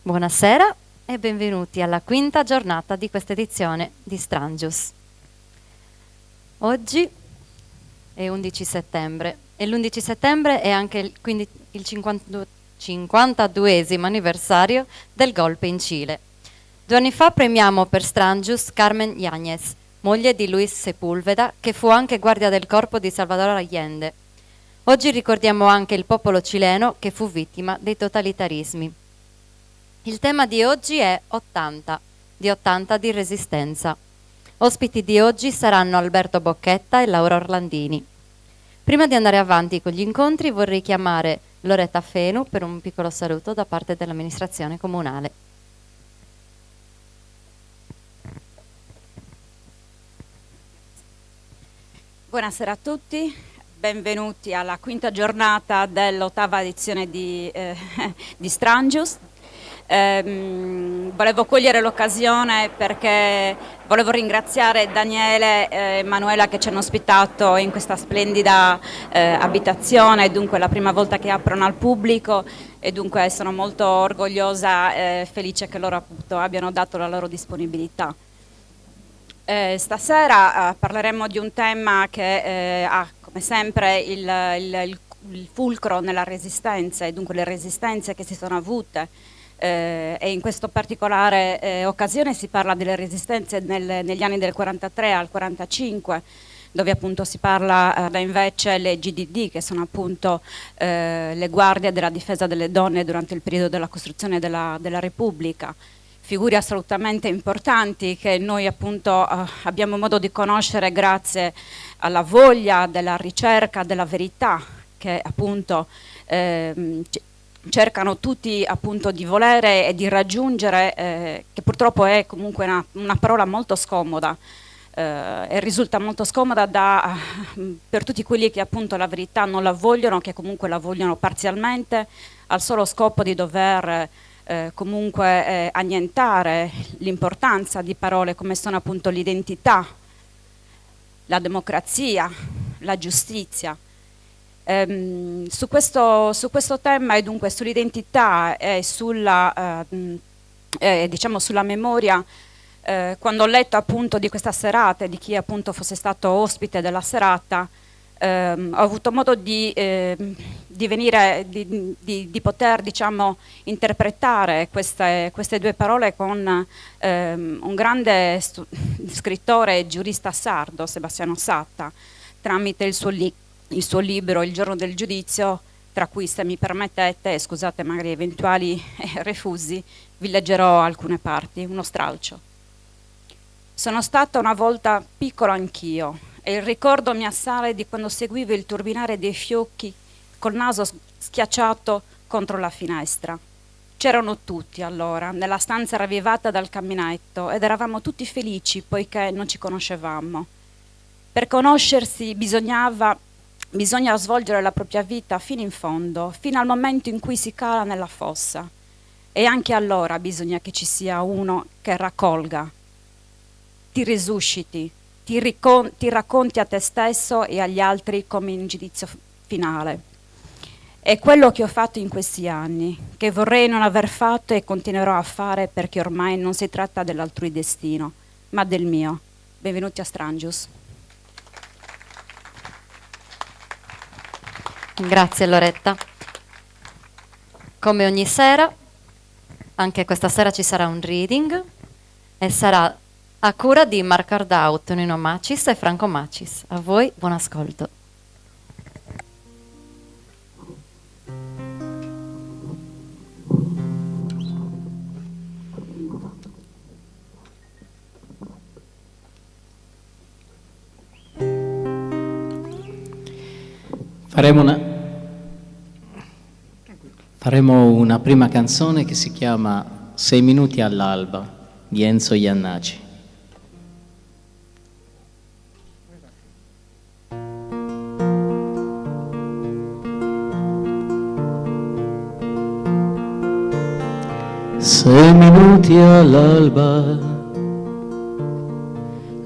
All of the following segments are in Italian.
Buonasera e benvenuti alla quinta giornata di questa edizione di Strangius. Oggi è 11 settembre e l'11 settembre è anche quindi il 52esimo anniversario del golpe in Cile. 2 anni fa premiamo per Strangius Carmen Yáñez, moglie di Luis Sepúlveda, che fu anche guardia del corpo di Salvador Allende. Oggi ricordiamo anche il popolo cileno che fu vittima dei totalitarismi. Il tema di oggi è 80 di resistenza. Ospiti di oggi saranno Alberto Bocchetta e Laura Orlandini. Prima di andare avanti con gli incontri vorrei chiamare Loretta Fenu per un piccolo saluto da parte dell'amministrazione comunale. Buonasera a tutti, benvenuti alla quinta giornata dell'8ª edizione di Strangius. Volevo cogliere l'occasione perché volevo ringraziare Daniele e Emanuela che ci hanno ospitato in questa splendida abitazione, dunque la prima volta che aprono al pubblico e dunque sono molto orgogliosa e felice che loro appunto abbiano dato la loro disponibilità. Stasera parleremo di un tema che ha come sempre il fulcro nella resistenza e dunque le resistenze che si sono avute e in questa particolare occasione si parla delle resistenze negli anni del 43 al 45, dove appunto si parla invece le GDD, che sono appunto le guardie della difesa delle donne durante il periodo della costruzione della Repubblica. Figure assolutamente importanti che noi appunto abbiamo modo di conoscere grazie alla voglia della ricerca della verità che appunto cercano tutti appunto di volere e di raggiungere, che purtroppo è comunque una parola molto scomoda e risulta molto scomoda per tutti quelli che appunto la verità non la vogliono, che comunque la vogliono parzialmente al solo scopo di dover comunque annientare l'importanza di parole come sono appunto l'identità, la democrazia, la giustizia. Su questo tema e dunque sull'identità e diciamo sulla memoria, quando ho letto appunto di questa serata e di chi appunto fosse stato ospite della serata, ho avuto modo di poter diciamo interpretare queste 2 parole con un grande scrittore e giurista sardo, Sebastiano Satta, tramite il suo libro Il giorno del giudizio, tra cui, se mi permettete, scusate magari eventuali refusi, vi leggerò alcune parti, uno stralcio. Sono stata una volta piccolo anch'io e il ricordo mi assale di quando seguivo il turbinare dei fiocchi col naso schiacciato contro la finestra. C'erano tutti allora, nella stanza ravvivata dal camminetto, ed eravamo tutti felici poiché non ci conoscevamo. Per conoscersi bisogna svolgere la propria vita fino in fondo, fino al momento in cui si cala nella fossa. E anche allora bisogna che ci sia uno che raccolga, ti risusciti, ti racconti a te stesso e agli altri come in giudizio finale. È quello che ho fatto in questi anni, che vorrei non aver fatto e continuerò a fare perché ormai non si tratta dell'altrui destino, ma del mio. Benvenuti a Strangius. Grazie Loretta. Come ogni sera, anche questa sera ci sarà un reading e sarà a cura di Marco Ardau, Tonino Macis e Franco Macis. A voi buon ascolto. Faremo una prima canzone che si chiama 6 minuti all'alba di Enzo Iannaci. Sei minuti all'alba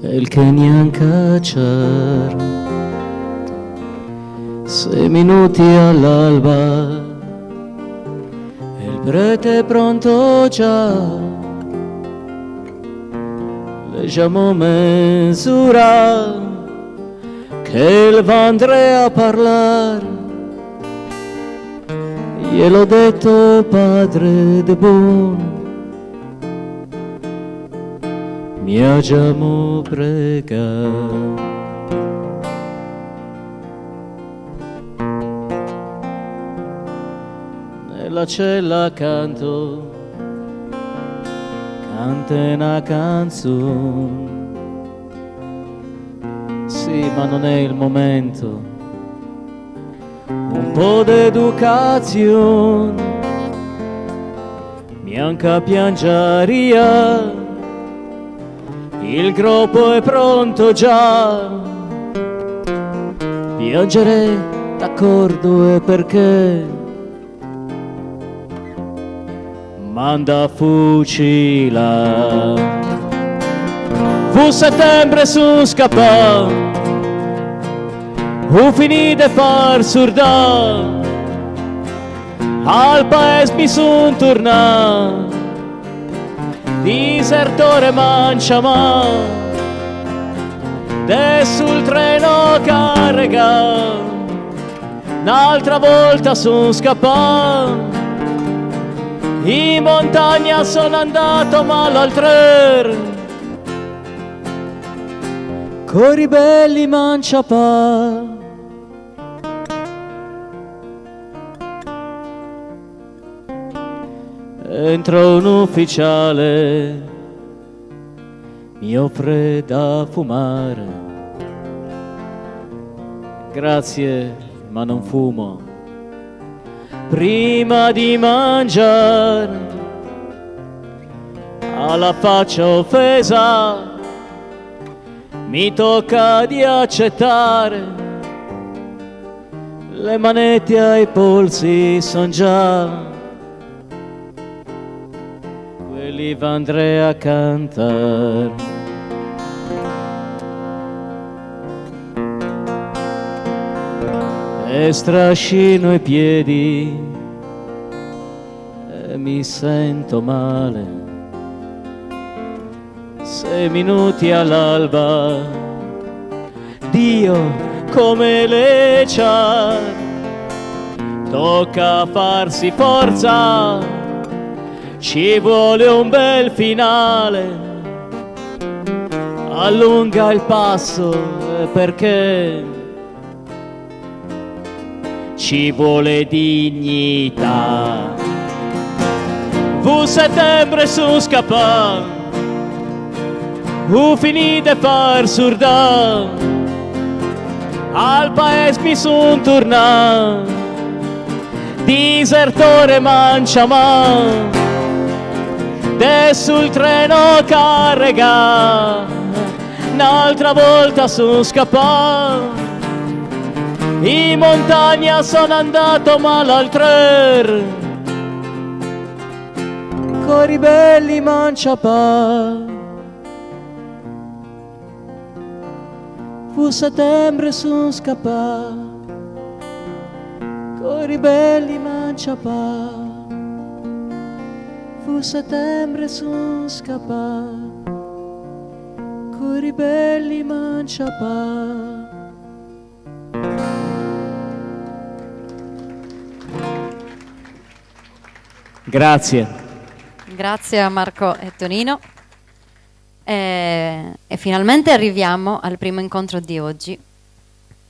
e il neanche c'era. 6 minuti all'alba prete pronto già, leggiamo mezz'ora che il vandre a parlare. Gliel'ho detto padre de buono, mi ha già pregato. Nella cella canto, canta una canzone. Sì, ma non è il momento. Un po' d'educazione, bianca piangeria, il groppo è pronto già. Piangere d'accordo è perché manda fucila. Fu settembre su scappa, fu finito far surdà, al paese mi son tornato, disertore manciama, de sul treno carrega, un'altra volta son scappato, in montagna sono andato ma l'altrer, coi ribelli manciapà. Entra un ufficiale, mi offre da fumare. Grazie, ma non fumo. Prima di mangiare, alla faccia offesa, mi tocca di accettare. Le manette ai polsi son già quelli vandrei a cantare. E strascino i piedi e mi sento male. 6 minuti all'alba, Dio come le c'ha, tocca farsi forza, ci vuole un bel finale, allunga il passo perché ci vuole dignità. Fu settembre su scappa, fu finite far surdà, al paese mi son tornato, disertore manciama, de sul treno carrega, un'altra volta son scappato, in montagna sono andato ma l'altrer, coi ribelli manciapà. Fu settembre son scappato, coi ribelli manciapà. Fu settembre son scappato, coi ribelli manciapà. Grazie. Grazie a Marco e Tonino. E finalmente arriviamo al primo incontro di oggi,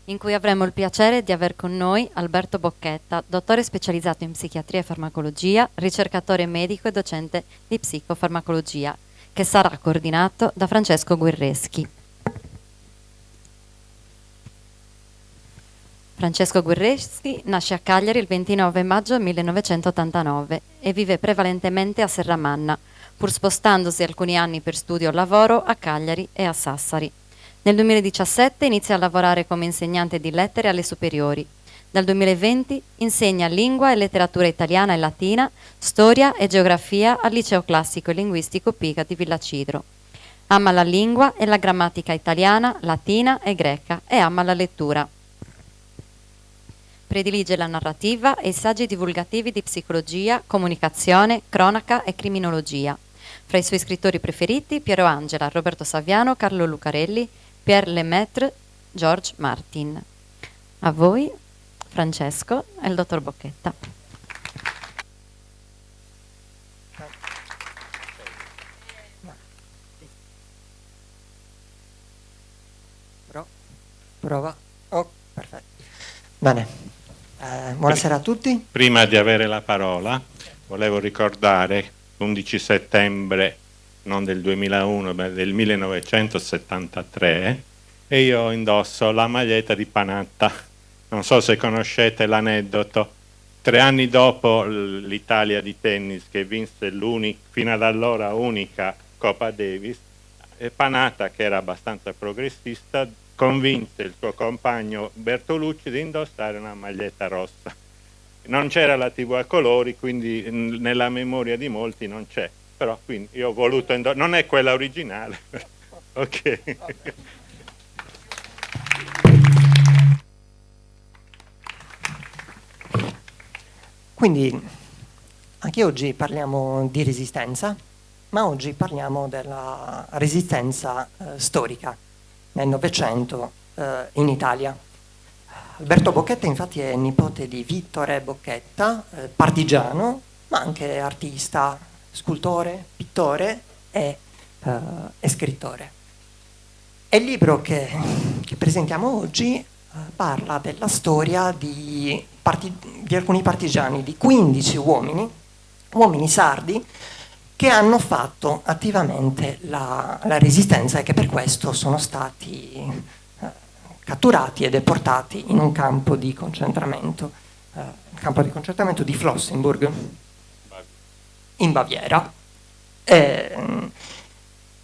in cui avremo il piacere di aver con noi Alberto Bocchetta, dottore specializzato in psichiatria e farmacologia, ricercatore medico e docente di psicofarmacologia, che sarà coordinato da Francesco Guerreschi. Francesco Guerreschi nasce a Cagliari il 29 maggio 1989 e vive prevalentemente a Serramanna, pur spostandosi alcuni anni per studio o lavoro a Cagliari e a Sassari. Nel 2017 inizia a lavorare come insegnante di lettere alle superiori. Dal 2020 insegna lingua e letteratura italiana e latina, storia e geografia al liceo classico e linguistico Pica di Villacidro. Ama la lingua e la grammatica italiana, latina e greca e ama la lettura. predilige la narrativa e i saggi divulgativi di psicologia, comunicazione, cronaca e criminologia. Fra i suoi scrittori preferiti Piero Angela, Roberto Saviano, Carlo Lucarelli, Pierre Lemaitre, George Martin. A voi, Francesco e il dottor Bocchetta. Prova. Oh, perfetto. Bene. Buonasera a tutti. Prima di avere la parola, volevo ricordare l'11 settembre, non del 2001, ma del 1973, e io indosso la maglietta di Panatta. Non so se conoscete l'aneddoto. 3 anni dopo l'Italia di tennis, che vinse fino ad allora unica Coppa Davis, Panatta, che era abbastanza progressista, convinse il suo compagno Bertolucci di indossare una maglietta rossa. Non c'era la TV a colori, quindi nella memoria di molti non c'è, però quindi io ho voluto indossare, non è quella originale. Ok. Quindi anche oggi parliamo di resistenza, ma oggi parliamo della resistenza storica nel Novecento in Italia. Alberto Bocchetta infatti è nipote di Vittore Bocchetta, partigiano, ma anche artista, scultore, pittore e scrittore. E il libro che presentiamo oggi parla della storia di alcuni partigiani, di 15 uomini sardi, che hanno fatto attivamente la resistenza e che per questo sono stati catturati e deportati in un campo di concentramento, di Flossenburg, in Baviera.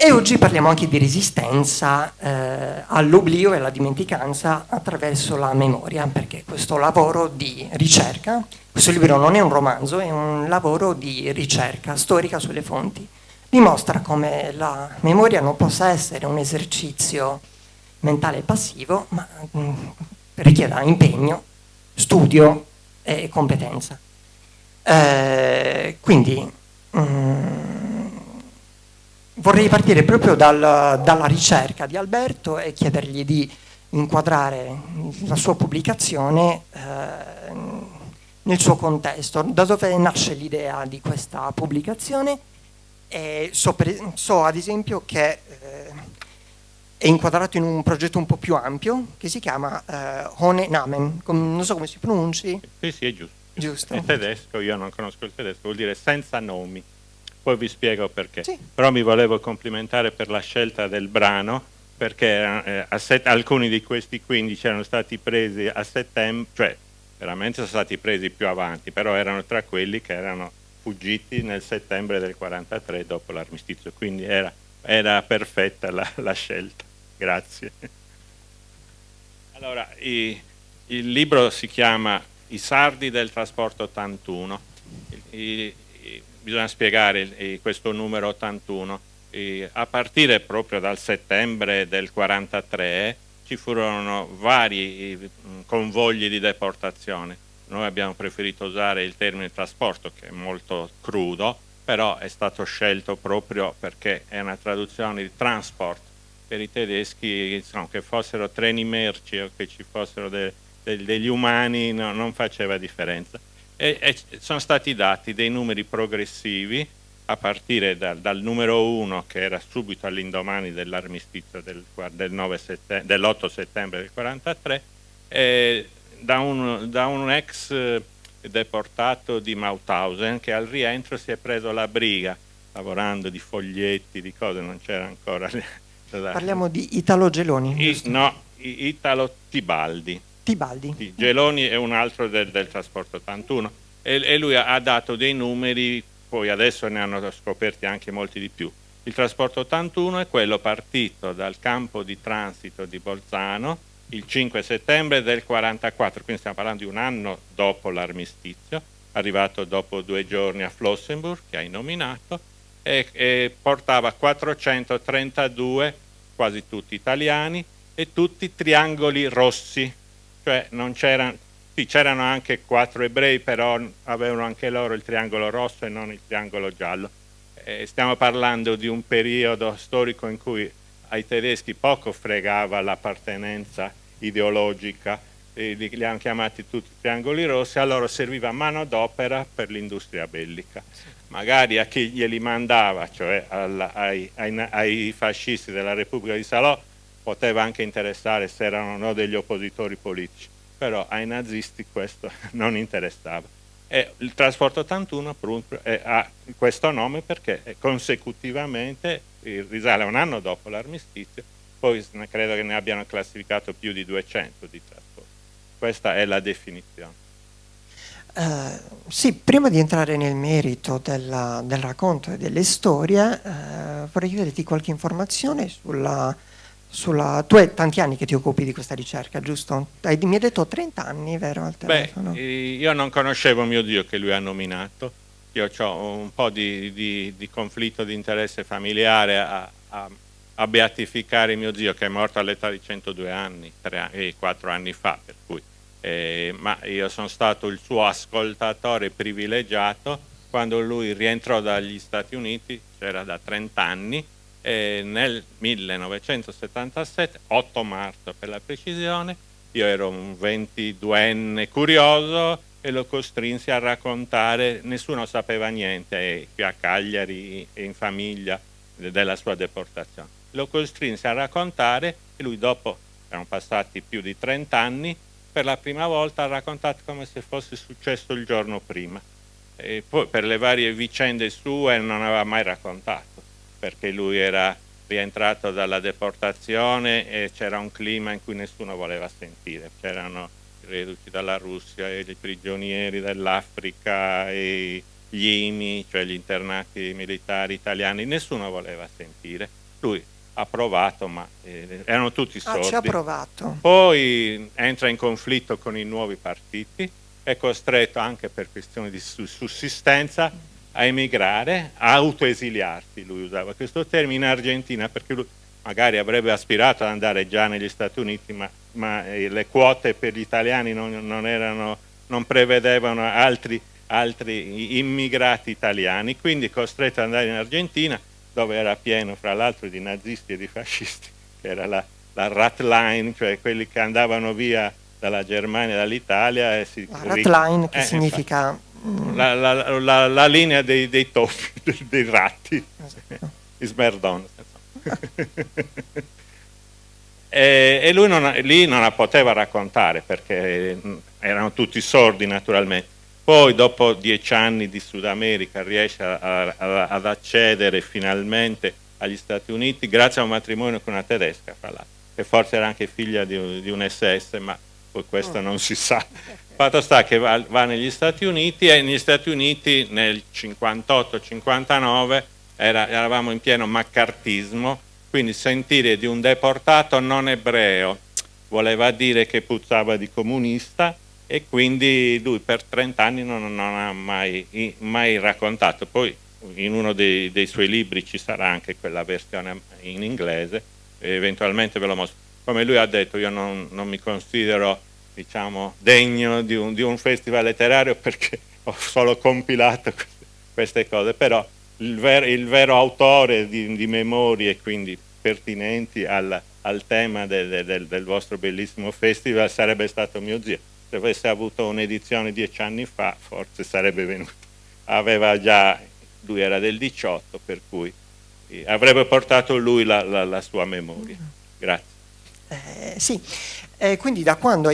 E oggi parliamo anche di resistenza all'oblio e alla dimenticanza attraverso la memoria, perché questo lavoro di ricerca, questo libro non è un romanzo, è un lavoro di ricerca storica sulle fonti, dimostra come la memoria non possa essere un esercizio mentale passivo, ma richieda impegno, studio e competenza. Quindi vorrei partire proprio dalla ricerca di Alberto e chiedergli di inquadrare la sua pubblicazione nel suo contesto, da dove nasce l'idea di questa pubblicazione. E so ad esempio che è inquadrato in un progetto un po' più ampio che si chiama Ohne Namen, non so come si pronunci. Sì, è giusto. Giusto. È tedesco, io non conosco il tedesco, vuol dire senza nomi. Poi vi spiego perché. Sì. Però mi volevo complimentare per la scelta del brano, perché alcuni di questi 15 erano stati presi a settembre, cioè veramente sono stati presi più avanti, però erano tra quelli che erano fuggiti nel settembre del 43 dopo l'armistizio, quindi era perfetta la scelta. Grazie. Allora, il libro si chiama I sardi del trasporto 81. Bisogna spiegare questo numero 81. A partire proprio dal settembre del 43 ci furono vari convogli di deportazione. Noi abbiamo preferito usare il termine trasporto, che è molto crudo, però è stato scelto proprio perché è una traduzione di transport. Per i tedeschi, insomma, che fossero treni merci o che ci fossero degli umani, non faceva differenza. E sono stati dati dei numeri progressivi a partire dal numero 1, che era subito all'indomani dell'armistizio dell'8 settembre del 43, da un ex deportato di Mauthausen, che al rientro si è preso la briga, lavorando di foglietti, di cose, non c'era ancora. Parliamo di Italo Geloni. No, Italo Tibaldi. Sì, Geloni è un altro del trasporto 81 e lui ha dato dei numeri, poi adesso ne hanno scoperti anche molti di più. Il trasporto 81 è quello partito dal campo di transito di Bolzano il 5 settembre del 44, quindi stiamo parlando di un anno dopo l'armistizio, arrivato dopo 2 giorni a Flossenburg, che hai nominato, e portava 432, quasi tutti italiani, e tutti triangoli rossi, cioè non c'erano Sì, c'erano anche 4 ebrei, però avevano anche loro il triangolo rosso e non il triangolo giallo. Stiamo parlando di un periodo storico in cui ai tedeschi poco fregava l'appartenenza ideologica, li hanno chiamati tutti triangoli rossi, a loro serviva manodopera per l'industria bellica. Magari a chi glieli mandava, cioè ai fascisti della Repubblica di Salò, poteva anche interessare se erano o no degli oppositori politici, però ai nazisti questo non interessava. E il trasporto 81 ha questo nome perché consecutivamente risale a un anno dopo l'armistizio, poi credo che ne abbiano classificato più di 200 di trasporti. Questa è la definizione. Sì, prima di entrare nel merito del racconto e delle storie, vorrei chiederti qualche informazione tu hai tanti anni che ti occupi di questa ricerca, giusto? Mi hai detto 30 anni, vero? Al telefono? Io non conoscevo mio Dio che lui ha nominato, io ho un po' di conflitto di interesse familiare a beatificare mio zio che è morto all'età di 102 anni, 4 anni fa, per cui, ma io sono stato il suo ascoltatore privilegiato quando lui rientrò dagli Stati Uniti, c'era da 30 anni, nel 1977, 8 marzo per la precisione, io ero un 22enne curioso e lo costrinsi a raccontare, nessuno sapeva niente qui a Cagliari e in famiglia della sua deportazione. Lo costrinsi a raccontare e lui dopo, erano passati più di 30 anni, per la prima volta ha raccontato come se fosse successo il giorno prima. E poi per le varie vicende sue non aveva mai raccontato, perché lui era rientrato dalla deportazione e c'era un clima in cui nessuno voleva sentire, c'erano i reduci dalla Russia e i prigionieri dell'Africa e gli IMI, cioè gli internati militari italiani, nessuno voleva sentire. Lui ha provato, ma erano tutti sordi. Ci ha provato. Poi entra in conflitto con i nuovi partiti, è costretto anche per questioni di sussistenza a emigrare, a autoesiliarsi, lui usava questo termine, in Argentina, perché lui magari avrebbe aspirato ad andare già negli Stati Uniti, ma le quote per gli italiani non prevedevano altri immigrati italiani, quindi costretto ad andare in Argentina, dove era pieno fra l'altro di nazisti e di fascisti, che era la rat line, cioè quelli che andavano via dalla Germania e dall'italia. La rat line che significa... La linea dei topi, dei ratti, i smerdon. E lui lì non poteva raccontare perché erano tutti sordi naturalmente. Poi dopo 10 anni di Sud America riesce ad accedere finalmente agli Stati Uniti grazie a un matrimonio con una tedesca, fra l'altro, che forse era anche figlia di un SS, ma poi questo non si sa. Fatto sta che va negli Stati Uniti e negli Stati Uniti nel 58-59 eravamo in pieno maccartismo, quindi sentire di un deportato non ebreo voleva dire che puzzava di comunista e quindi lui per 30 anni non ha mai raccontato. Poi in uno dei suoi libri ci sarà anche quella versione in inglese, e eventualmente ve lo mostro. Come lui ha detto, io non mi considero, diciamo, degno di un festival letterario perché ho solo compilato queste cose, però il vero autore di memorie, quindi pertinenti al tema del vostro bellissimo festival, sarebbe stato mio zio. Se avesse avuto un'edizione 10 anni fa, forse sarebbe venuto. Lui era del 18, per cui avrebbe portato lui la sua memoria. Grazie. Sì, quindi da quando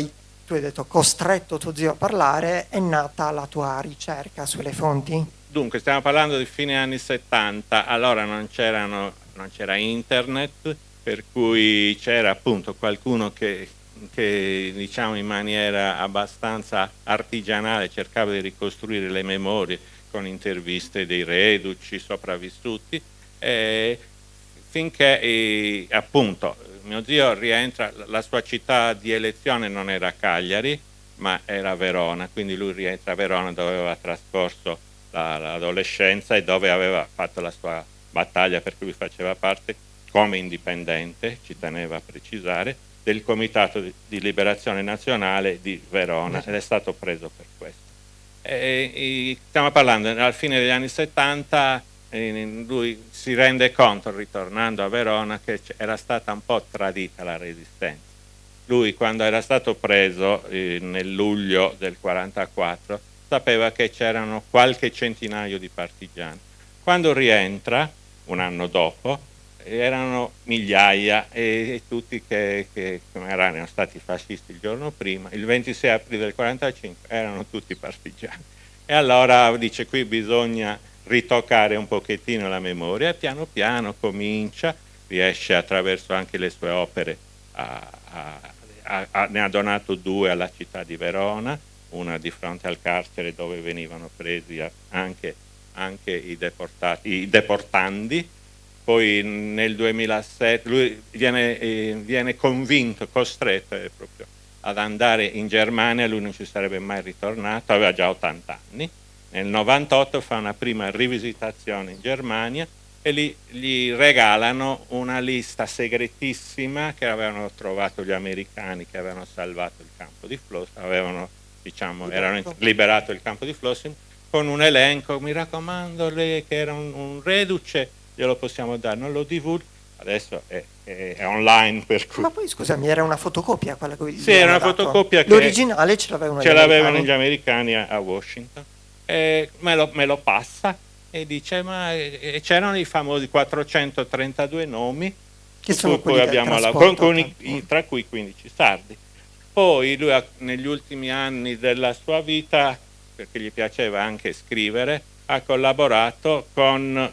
tu hai detto costretto tuo zio a parlare, è nata la tua ricerca sulle fonti? Dunque, stiamo parlando di fine anni 70, allora non c'era internet, per cui c'era appunto qualcuno che diciamo in maniera abbastanza artigianale cercava di ricostruire le memorie con interviste dei reduci, sopravvissuti, finché appunto mio zio rientra, la sua città di elezione non era Cagliari, ma era Verona, quindi lui rientra a Verona dove aveva trascorso l'adolescenza e dove aveva fatto la sua battaglia, per cui faceva parte come indipendente, ci teneva a precisare, del Comitato di Liberazione Nazionale di Verona ed è stato preso per questo. Stiamo parlando alla fine degli anni 70, lui si rende conto, ritornando a Verona, che era stata un po' tradita la resistenza. Lui, quando era stato preso nel luglio del 44, sapeva che c'erano qualche centinaio di partigiani. Quando rientra, un anno dopo, erano migliaia e tutti che erano stati fascisti il giorno prima, il 26 aprile del 45 erano tutti partigiani. E allora dice: qui bisogna ritoccare un pochettino la memoria, e piano piano comincia, riesce attraverso anche le sue opere ne ha donato 2 alla città di Verona, una di fronte al carcere dove venivano presi anche i deportandi. Poi nel 2007 lui viene convinto, costretto proprio ad andare in Germania, lui non ci sarebbe mai ritornato, aveva già 80 anni. Nel 98 fa una prima rivisitazione in Germania e gli regalano una lista segretissima che avevano trovato gli americani che avevano salvato il campo di Flossing, erano liberato il campo di Flossing, con un elenco: mi raccomando, lei che era un reduce, glielo possiamo dare, non lo divulgo, adesso è online, per cui... Ma poi scusami, era una fotocopia quella che sì, era una fotocopia che l'originale ce l'avevano gli americani a Washington, e me lo passa e dice: ma c'erano i famosi 432 nomi che sono poi abbiamo tra cui 15 sardi. Poi lui negli ultimi anni della sua vita, perché gli piaceva anche scrivere, ha collaborato con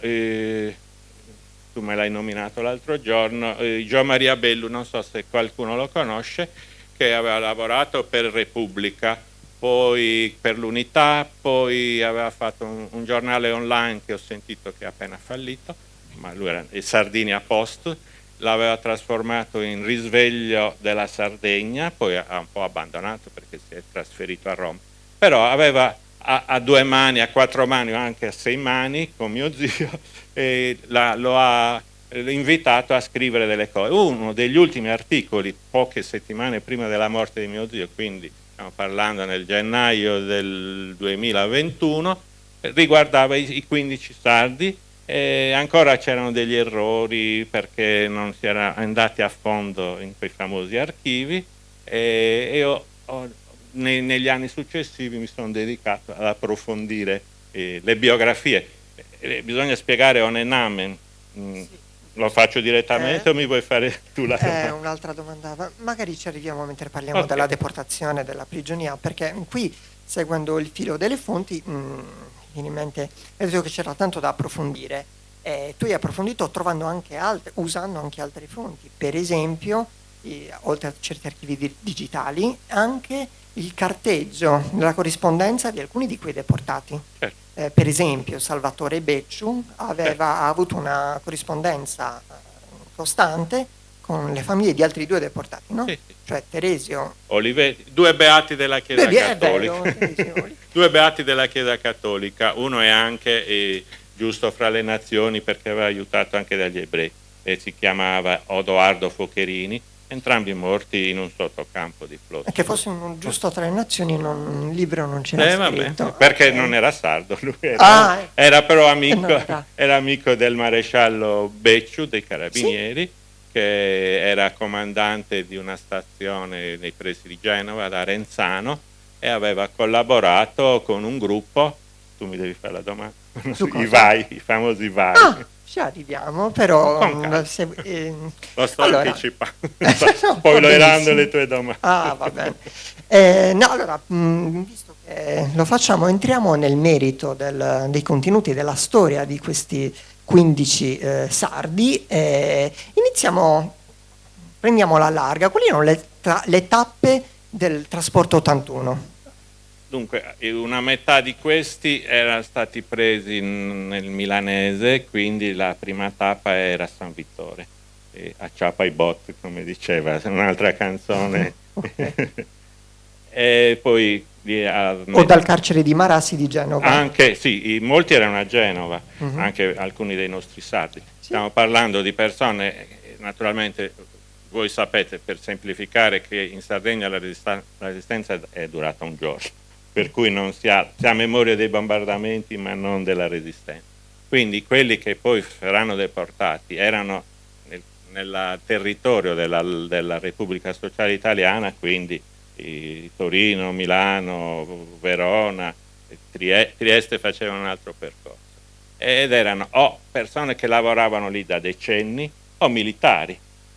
tu me l'hai nominato l'altro giorno, Gio Maria Bellu, non so se qualcuno lo conosce, che aveva lavorato per Repubblica, poi per l'Unità, poi aveva fatto un giornale online che ho sentito che è appena fallito, ma lui era il Sardinia Post, l'aveva trasformato in Risveglio della Sardegna, poi ha un po' abbandonato perché si è trasferito a Roma, però aveva a 2 mani, a 4 mani o anche a 6 mani con mio zio, e lo ha invitato a scrivere delle cose. Uno degli ultimi articoli, poche settimane prima della morte di mio zio, quindi stiamo parlando nel gennaio del 2021, riguardava i 15 sardi, e ancora c'erano degli errori perché non si era andati a fondo in quei famosi archivi, e io negli anni successivi mi sono dedicato ad approfondire le biografie. Bisogna spiegare Onenamen, lo faccio direttamente o mi vuoi fare tu la domanda? Un'altra domanda, magari ci arriviamo mentre parliamo della deportazione, della prigionia, perché qui, seguendo il filo delle fonti, viene in mente, vedo che c'era tanto da approfondire. Tu hai approfondito trovando anche usando anche altre fonti, per esempio, oltre a certi archivi digitali, anche il carteggio, la corrispondenza di alcuni di quei deportati. Certo. Per esempio Salvatore Becciu ha avuto una corrispondenza costante con le famiglie di altri 2 deportati, no? Sì. Cioè Teresio Olivetti, 2 beati della Chiesa Cattolica. Vero, 2 beati della Chiesa Cattolica, uno è anche giusto fra le nazioni perché aveva aiutato anche dagli ebrei, e si chiamava Odoardo Focherini, entrambi morti in un sottocampo di Flossing. Che fosse un giusto tra le nazioni, il libro non c'era scritto. Perché non era sardo, lui era però era amico del maresciallo Becciu dei Carabinieri, sì, che era comandante di una stazione nei pressi di Genova, ad Arenzano, e aveva collaborato con un gruppo. Tu mi devi fare la domanda. I famosi vai. Ci arriviamo, però lo sto anticipando, spoilerando le tue domande. Va bene. Allora, visto che lo facciamo, entriamo nel merito dei contenuti della storia di questi 15 sardi. Prendiamo la larga. Quali erano le tappe del trasporto 81? Dunque, una metà di questi erano stati presi nel milanese, quindi la prima tappa era San Vittore, acciappa i bot, come diceva, un'altra canzone. E poi o dal carcere di Marassi di Genova. Anche, sì, molti erano a Genova, anche alcuni dei nostri sardi. Sì. Stiamo parlando di persone, naturalmente voi sapete, per semplificare, che in Sardegna la resistenza è durata un giorno, per cui non si ha memoria dei bombardamenti ma non della resistenza. Quindi quelli che poi saranno deportati erano nel territorio della Repubblica Sociale Italiana, quindi Torino, Milano, Verona, Trieste facevano un altro percorso. Ed erano o persone che lavoravano lì da decenni o militari,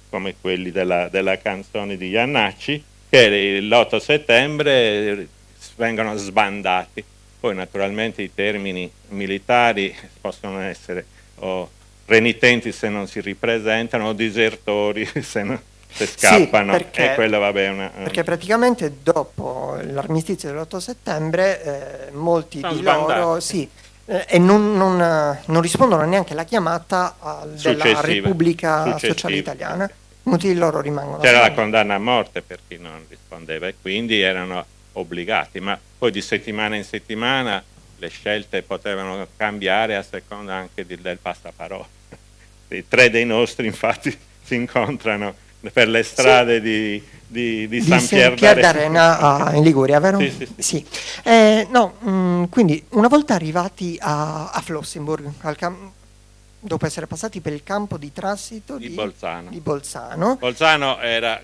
come quelli della canzone di Iannacci, che l'8 settembre vengono sbandati. Poi naturalmente i termini militari possono essere o renitenti se non si ripresentano o disertori se scappano. Sì, perché, e quello vabbè perché praticamente dopo l'armistizio dell'8 settembre molti sono di sbandati. loro e non rispondono neanche alla chiamata della Repubblica Sociale Italiana. Molti di loro rimangono. C'era la condanna a morte per chi non rispondeva e quindi erano obbligati, ma poi di settimana in settimana le scelte potevano cambiare a seconda anche del passaparola. I 3 dei nostri infatti si incontrano per le strade di San Pier d'Arena in Liguria, vero? Sì. Quindi una volta arrivati a Flossenburg, dopo essere passati per il campo di transito di Bolzano. Bolzano era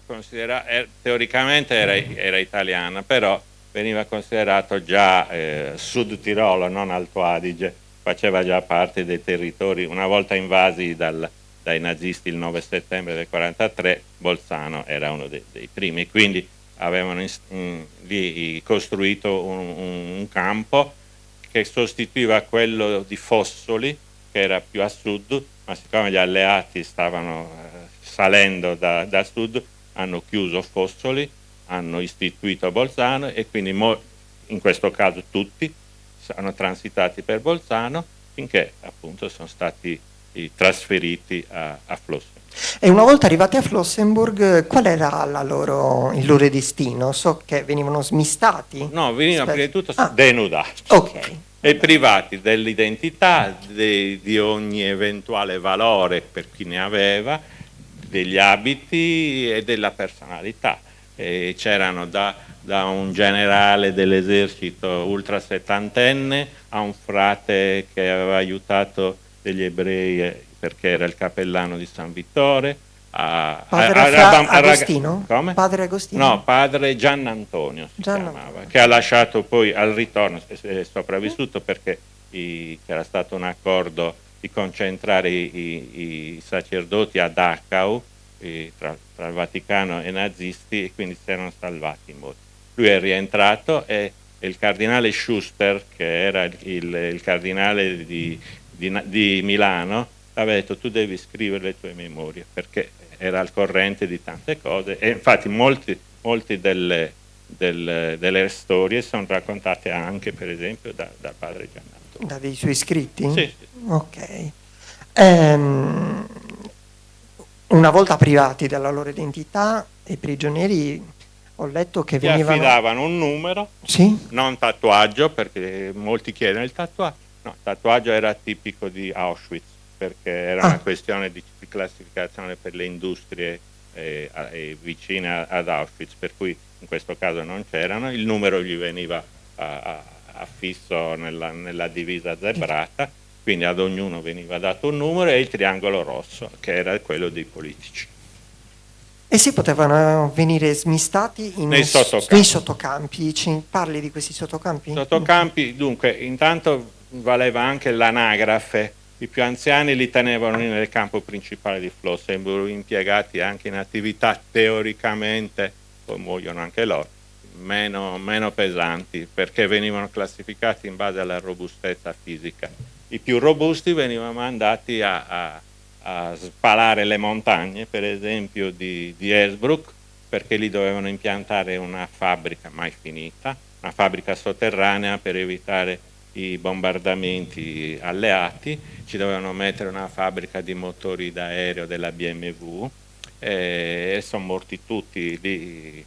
teoricamente era italiana, però veniva considerato già Sud Tirolo, non Alto Adige, faceva già parte dei territori, una volta invasi dai nazisti il 9 settembre del 1943, Bolzano era uno dei primi, quindi avevano lì costruito un campo che sostituiva quello di Fossoli, che era più a sud, ma siccome gli alleati stavano salendo da sud, hanno chiuso Fossoli, hanno istituito Bolzano e quindi in questo caso tutti sono transitati per Bolzano finché appunto sono stati trasferiti a Flossenburg. E una volta arrivati a Flossenburg, qual era il loro destino? So che venivano smistati. No, venivano prima di tutto denudati. Ok. E privati dell'identità, di ogni eventuale valore per chi ne aveva, degli abiti e della personalità. E c'erano da un generale dell'esercito ultra settantenne a un frate che aveva aiutato degli ebrei perché era il cappellano di San Vittore. Agostino? Come? Padre Agostino? No, padre Giannantonio si chiamava, che ha lasciato poi al ritorno, è sopravvissuto perché c'era stato un accordo di concentrare i sacerdoti a Dachau tra il Vaticano e i nazisti e quindi si erano salvati molti. Lui è rientrato e il cardinale Schuster, che era il cardinale di Milano, aveva detto tu devi scrivere le tue memorie perché era al corrente di tante cose e infatti molte delle storie sono raccontate anche per esempio da padre Giannantonio. Da dei suoi scritti? Sì. Ok. Una volta privati della loro identità, i prigionieri ho letto che venivano... affidavano un numero, sì? Non tatuaggio, perché molti chiedono il tatuaggio. No, il tatuaggio era tipico di Auschwitz, perché era una questione di classificazione per le industrie vicine ad Auschwitz, per cui in questo caso non c'erano, il numero gli veniva affisso nella divisa zebrata, quindi ad ognuno veniva dato un numero e il triangolo rosso, che era quello dei politici. E si potevano venire smistati nei sottocampi. Ci parli di questi sottocampi? Sottocampi, dunque, intanto valeva anche l'anagrafe. I più anziani li tenevano nel campo principale di Flossenburg, impiegati anche in attività teoricamente, poi muoiono anche loro, meno pesanti, perché venivano classificati in base alla robustezza fisica. I più robusti venivano mandati a spalare le montagne, per esempio di Hersbruck, perché lì dovevano impiantare una fabbrica mai finita, una fabbrica sotterranea per evitare i bombardamenti alleati, ci dovevano mettere una fabbrica di motori d'aereo della BMW e sono morti tutti lì.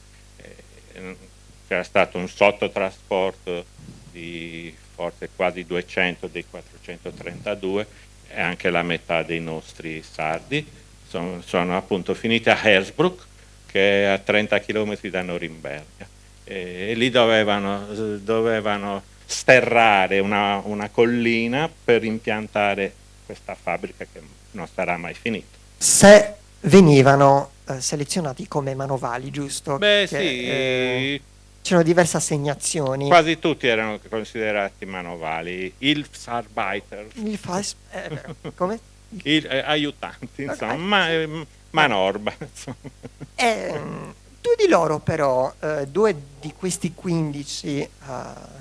C'era stato un sottotrasporto di forse quasi 200 dei 432 e anche la metà dei nostri sardi sono appunto finite a Hersbruck, che è a 30 km da Norimberga, e lì dovevano sterrare una collina per impiantare questa fabbrica che non sarà mai finita. Se venivano selezionati come manovali, giusto? Beh, Che, sì, c'erano diverse assegnazioni. quasi tutti erano considerati manovali, Hilfsarbeiter, Come? aiutanti, insomma, manorba. Insomma. Due di loro però, due di questi 15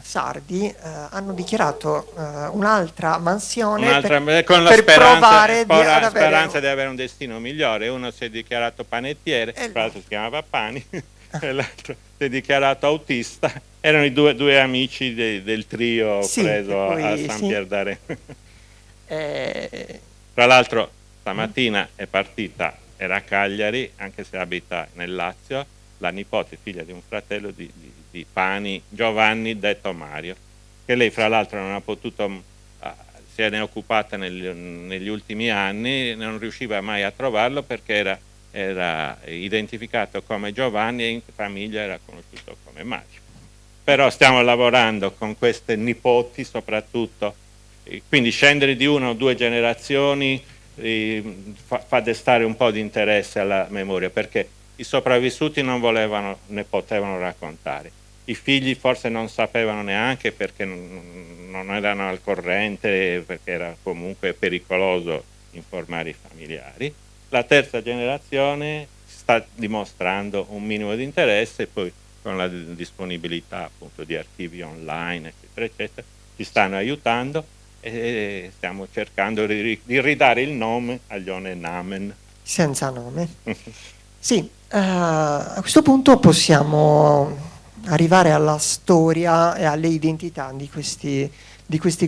sardi, hanno dichiarato un'altra mansione con la per provare speranza di avere un destino migliore. Uno si è dichiarato panettiere, tra l'altro si chiamava Pani, e l'altro si è dichiarato autista. Erano i due amici del trio preso a San Pierdarena. Tra l'altro stamattina è partita, era a Cagliari, anche se abita nel Lazio, la nipote, figlia di un fratello di Pani, Giovanni detto Mario, che lei fra l'altro non ha potuto, se ne è occupata negli ultimi anni, non riusciva mai a trovarlo perché era identificato come Giovanni e in famiglia era conosciuto come Mario. Però stiamo lavorando con queste nipoti soprattutto, quindi scendere di una o due generazioni fa destare un po' di interesse alla memoria, perché i sopravvissuti non volevano né potevano raccontare, i figli forse non sapevano neanche perché non erano al corrente, perché era comunque pericoloso informare i familiari. La terza generazione sta dimostrando un minimo di interesse e poi con la disponibilità appunto di archivi online eccetera eccetera ci stanno aiutando e stiamo cercando di ridare il nome agli Onenamen. Senza nome. Sì, a questo punto possiamo arrivare alla storia e alle identità di questi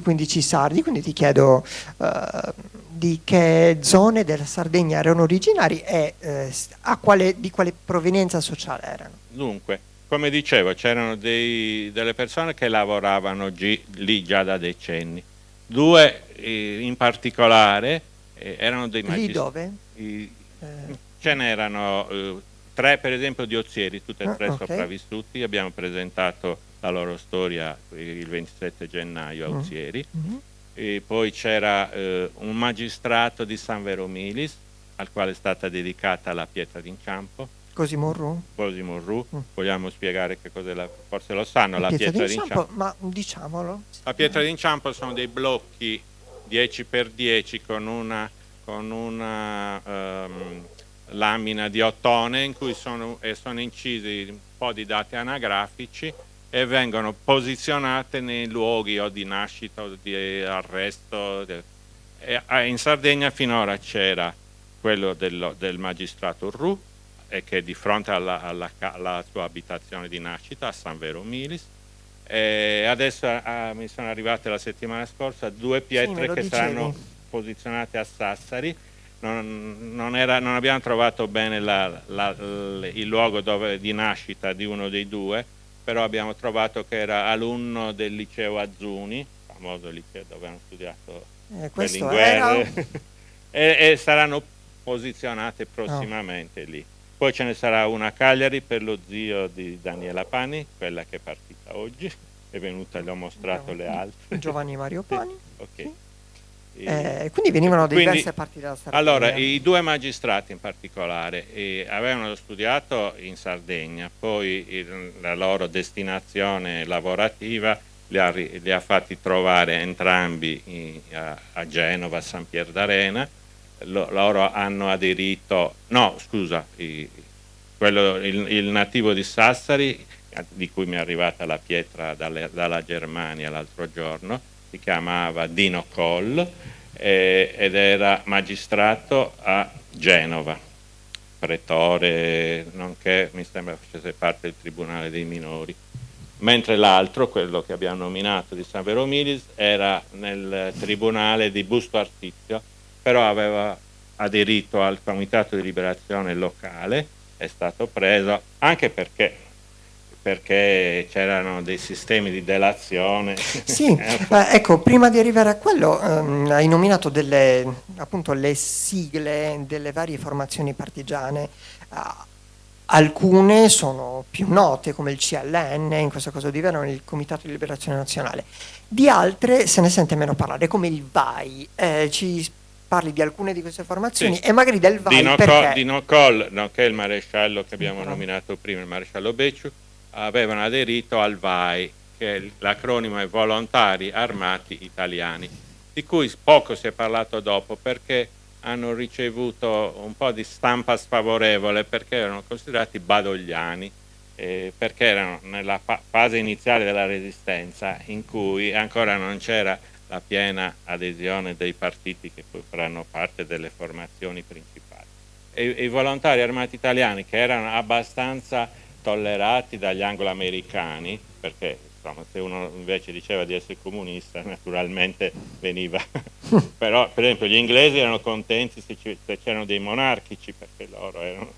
15 sardi, quindi ti chiedo di che zone della Sardegna erano originari e di quale provenienza sociale erano. Dunque, come dicevo, c'erano delle persone che lavoravano lì già da decenni. Due in particolare erano dei magistrati. Lì dove? Ce n'erano 3 per esempio di Ozieri, tutti e 3 okay. sopravvissuti. Abbiamo presentato la loro storia il 27 gennaio a Ozieri. E poi c'era un magistrato di San Veromilis al quale è stata dedicata la pietra d'inciampo. Cosimo Ru. Vogliamo spiegare che cos'è forse lo sanno, la pietra d'inciampo? Ma diciamolo. La pietra d'inciampo sono dei blocchi 10x10 con una lamina di ottone in cui sono incisi un po' di dati anagrafici e vengono posizionate nei luoghi o di nascita o di arresto. In Sardegna finora c'era quello del magistrato Ru, e che è di fronte alla sua abitazione di nascita a San Veromilis, e adesso mi sono arrivate la settimana scorsa 2 pietre che saranno posizionate a Sassari. Non abbiamo trovato bene il luogo di nascita di uno dei due, però abbiamo trovato che era alunno del liceo Azzuni, famoso liceo dove hanno studiato Berlinguer, e saranno posizionate prossimamente lì. Poi ce ne sarà una a Cagliari per lo zio di Daniela Pani, quella che è partita oggi, è venuta, le ho mostrato le altre. Giovanni Mario Pani. Ok. Quindi venivano da diverse parti della Sardegna. Allora, i 2 magistrati in particolare avevano studiato in Sardegna, poi la loro destinazione lavorativa li ha fatti trovare entrambi a Genova, a San Pierdarena. Loro hanno aderito, il nativo di Sassari, di cui mi è arrivata la pietra dalla Germania l'altro giorno, si chiamava Dino Coll ed era magistrato a Genova, pretore, nonché mi sembra facesse parte del Tribunale dei Minori, mentre l'altro, quello che abbiamo nominato di San Veromilis, era nel Tribunale di Busto Arsizio, però aveva aderito al Comitato di Liberazione locale, è stato preso anche perché perché c'erano dei sistemi di delazione. Sì, ecco, prima di arrivare a quello, hai nominato appunto le sigle delle varie formazioni partigiane. Alcune sono più note, come il CLN, in questo caso di Verona, il Comitato di Liberazione Nazionale. Di altre se ne sente meno parlare, come il VAI. Ci parli di alcune di queste formazioni, Sì. e magari del VAI perché... Dino Coll, nonché il maresciallo che abbiamo nominato prima, il maresciallo Becciu, avevano aderito al VAI, che l'acronimo è Volontari Armati Italiani, di cui poco si è parlato dopo perché hanno ricevuto un po' di stampa sfavorevole, perché erano considerati badogliani, perché erano nella fase iniziale della resistenza, in cui ancora non c'era la piena adesione dei partiti che poi faranno parte delle formazioni principali. E i volontari armati italiani, che erano abbastanza tollerati dagli anglo-americani, perché insomma, se uno invece diceva di essere comunista naturalmente veniva però per esempio gli inglesi erano contenti se c'erano dei monarchici, perché loro erano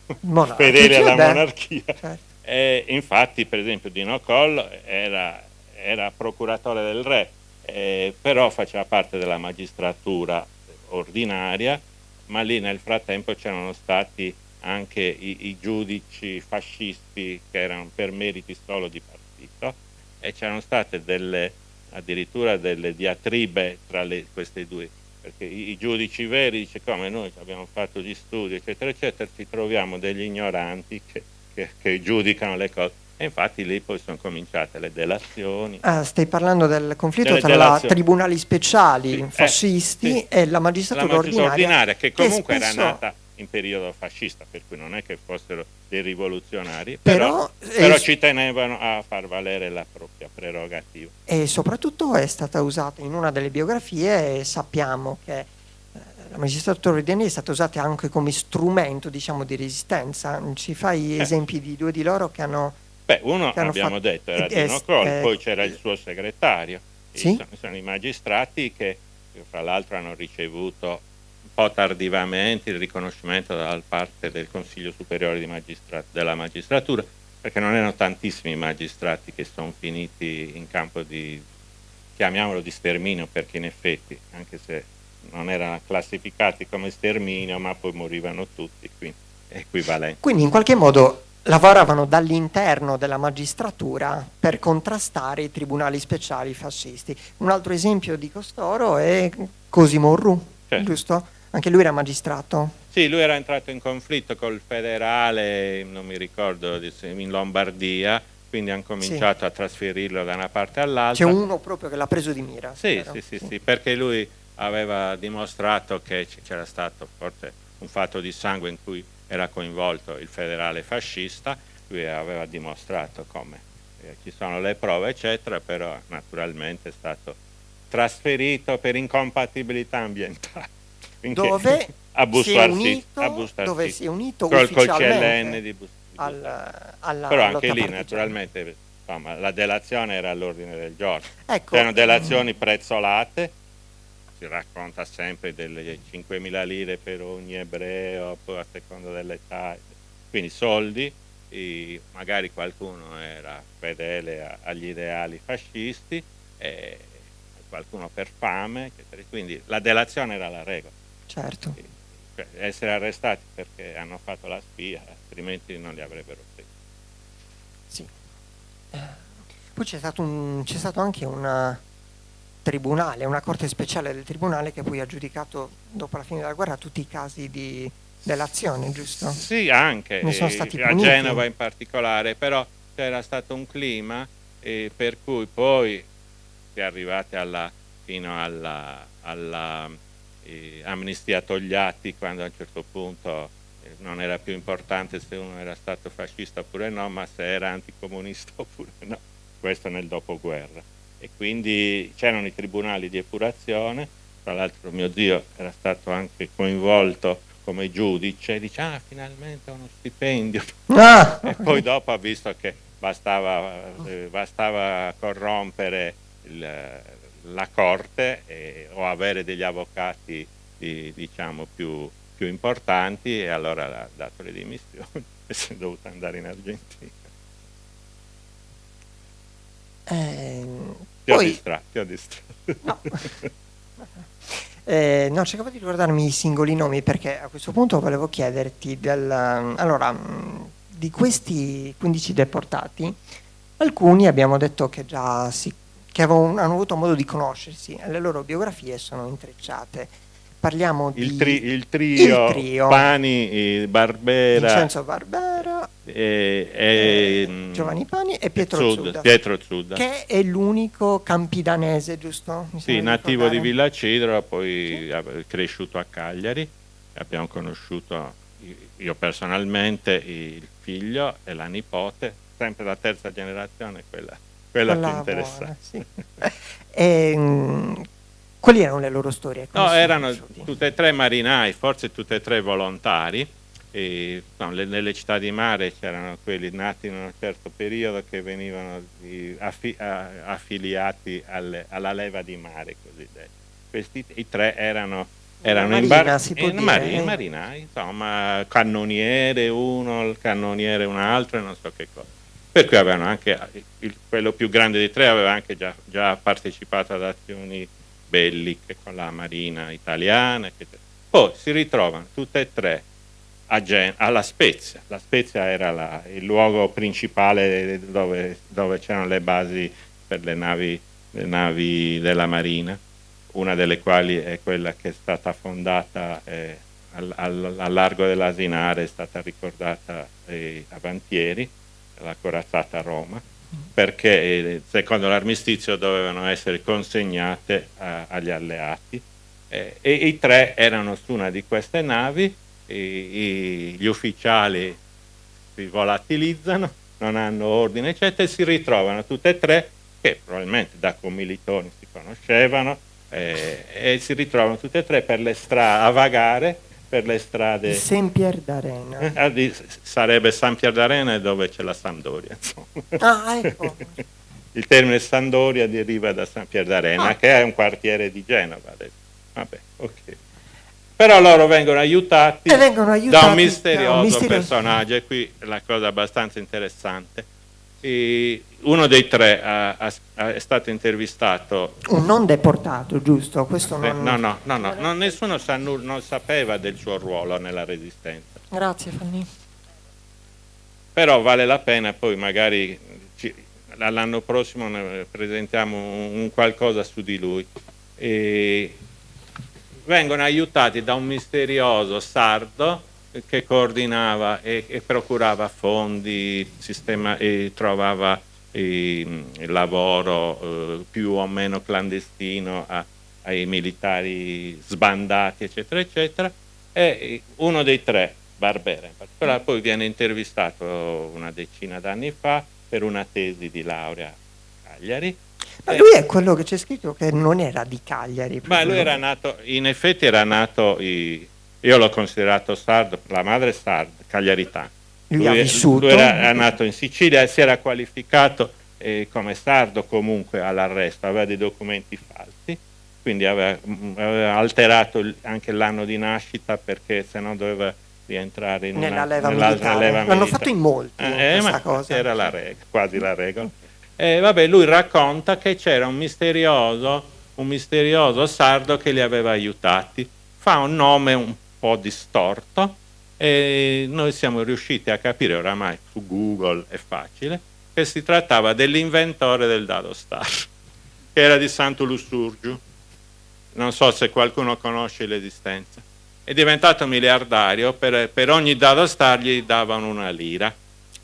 fedeli alla monarchia. Certo. E infatti per esempio Dino Coll era procuratore del re, però faceva parte della magistratura ordinaria, ma lì nel frattempo c'erano stati anche i giudici fascisti che erano per meriti solo di partito, e c'erano state addirittura delle diatribe tra queste due, perché i giudici veri dice come noi abbiamo fatto gli studi eccetera eccetera, ci troviamo degli ignoranti che giudicano le cose. E infatti lì poi sono cominciate le delazioni. Stai parlando del conflitto tra tribunali speciali fascisti e la magistratura ordinaria, che comunque era nata in periodo fascista, per cui non è che fossero dei rivoluzionari, però ci tenevano a far valere la propria prerogativa. E soprattutto è stata usata in una delle biografie, e sappiamo che la magistratura ordinaria è stata usata anche come strumento, diciamo, di resistenza. Ci fai esempi di due di loro che hanno... uno abbiamo detto era Dino Coll, poi c'era il suo segretario. Sì? Sono i magistrati che fra l'altro hanno ricevuto un po' tardivamente il riconoscimento da parte del Consiglio Superiore della Magistratura, perché non erano tantissimi magistrati che sono finiti in campo di, chiamiamolo di sterminio, perché in effetti, anche se non erano classificati come sterminio, ma poi morivano tutti, quindi è equivalente. Quindi in qualche modo lavoravano dall'interno della magistratura per contrastare i tribunali speciali fascisti. Un altro esempio di costoro è Cosimo Orru, certo. Giusto? Anche lui era magistrato. Sì, lui era entrato in conflitto col federale, non mi ricordo, in Lombardia, quindi hanno cominciato a trasferirlo da una parte all'altra. C'è uno proprio che l'ha preso di mira. Sì, perché lui aveva dimostrato che c'era stato forse un fatto di sangue in cui era coinvolto il federale fascista. Lui aveva dimostrato come ci sono le prove eccetera, però naturalmente è stato trasferito per incompatibilità ambientale. Dove si è unito col ufficialmente CLN di alla però anche lì partigiana. naturalmente insomma, la delazione era all'ordine del giorno. Ecco, c'erano delazioni prezzolate, si racconta sempre delle 5.000 lire per ogni ebreo, poi a seconda dell'età, quindi soldi, e magari qualcuno era fedele agli ideali fascisti, e qualcuno per fame, eccetera. Quindi la delazione era la regola. Certo. Cioè, essere arrestati perché hanno fatto la spia, altrimenti non li avrebbero preso. Sì. Poi c'è stato anche un tribunale, una corte speciale del tribunale che poi ha giudicato dopo la fine della guerra tutti i casi di delazione, giusto? Sì, anche ne sono stati a puniti. Genova in particolare, però c'era stato un clima per cui poi si è arrivati fino alla amnistia Togliatti, quando a un certo punto non era più importante se uno era stato fascista oppure no, ma se era anticomunista oppure no, questo nel dopoguerra. E quindi c'erano i tribunali di epurazione, tra l'altro mio zio era stato anche coinvolto come giudice, dice finalmente uno stipendio, e poi dopo ha visto che bastava corrompere la corte o avere degli avvocati diciamo più importanti, e allora ha dato le dimissioni e si è dovuto andare in Argentina. Ti ho Poi, distratto. no. No, cercavo di ricordarmi i singoli nomi perché a questo punto volevo chiederti allora, di questi 15 deportati, alcuni abbiamo detto che già hanno avuto modo di conoscersi, le loro biografie sono intrecciate. Parliamo Il di trio Pani, Barbera, Vincenzo Barbera, Giovanni Pani e Pietro Zudda, che è l'unico campidanese, giusto? Sì, nativo di Villacedro, poi cresciuto a Cagliari. Abbiamo conosciuto, io personalmente, il figlio e la nipote, sempre la terza generazione, quella più interessante. Buona, sì. Quali erano le loro storie? No, erano tutte e tre marinai, forse tutte e tre volontari. Nelle città di mare c'erano quelli nati in un certo periodo che venivano affiliati alla leva di mare cosiddetta. I tre erano marinai, insomma, cannoniere uno, il cannoniere un altro e non so che cosa. Per cui avevano anche quello più grande dei tre aveva anche già partecipato ad azioni belliche con la marina italiana, eccetera. Poi si ritrovano tutte e tre alla Spezia. La Spezia era il luogo principale dove c'erano le basi per le navi della marina, una delle quali è quella che è stata fondata al largo dell'Asinare, è stata ricordata a Vantieri, la corazzata Roma, perché secondo l'armistizio dovevano essere consegnate agli alleati, e i tre erano su una di queste navi. Gli ufficiali si volatilizzano, non hanno ordine eccetera, e si ritrovano tutte e tre, che probabilmente da commilitoni si conoscevano, e si ritrovano tutte e tre a vagare per le strade. Saint Pierre d'Arena. Sarebbe San Pier d'Arena, dove c'è la Sampdoria, insomma. Ecco. Il termine Sampdoria deriva da San Pier d'Arena, che è un quartiere di Genova adesso. Vabbè, ok. Però loro vengono aiutati da un misterioso personaggio, e qui la cosa abbastanza interessante. Uno dei tre è stato intervistato. Un non deportato, giusto? Questo No, nessuno non sapeva del suo ruolo nella resistenza. Grazie, Fanny. Però vale la pena, poi magari l'anno prossimo ne presentiamo un qualcosa su di lui. Vengono aiutati da un misterioso sardo che coordinava e procurava fondi, e trovava il lavoro più o meno clandestino ai militari sbandati, eccetera, eccetera. E uno dei tre, Barbera in particolare, poi viene intervistato una decina d'anni fa per una tesi di laurea a Cagliari. Ma lui è quello che c'è scritto che non era di Cagliari. Ma lui era nato, in effetti era nato, io l'ho considerato sardo, la madre è sarda, cagliaritana. Lui ha vissuto. Lui era nato in Sicilia e si era qualificato come sardo comunque all'arresto, aveva dei documenti falsi, quindi aveva alterato anche l'anno di nascita, perché se no doveva rientrare nella leva militare. L'hanno fatto in molti questa cosa. Era quasi la regola. Vabbè, lui racconta che c'era un misterioso sardo che li aveva aiutati. Fa un nome un po' distorto e noi siamo riusciti a capire, oramai su Google è facile, che si trattava dell'inventore del dado star, che era di Santo Lussurgiu. Non so se qualcuno conosce l'esistenza. È diventato miliardario, per ogni dado star gli davano una lira.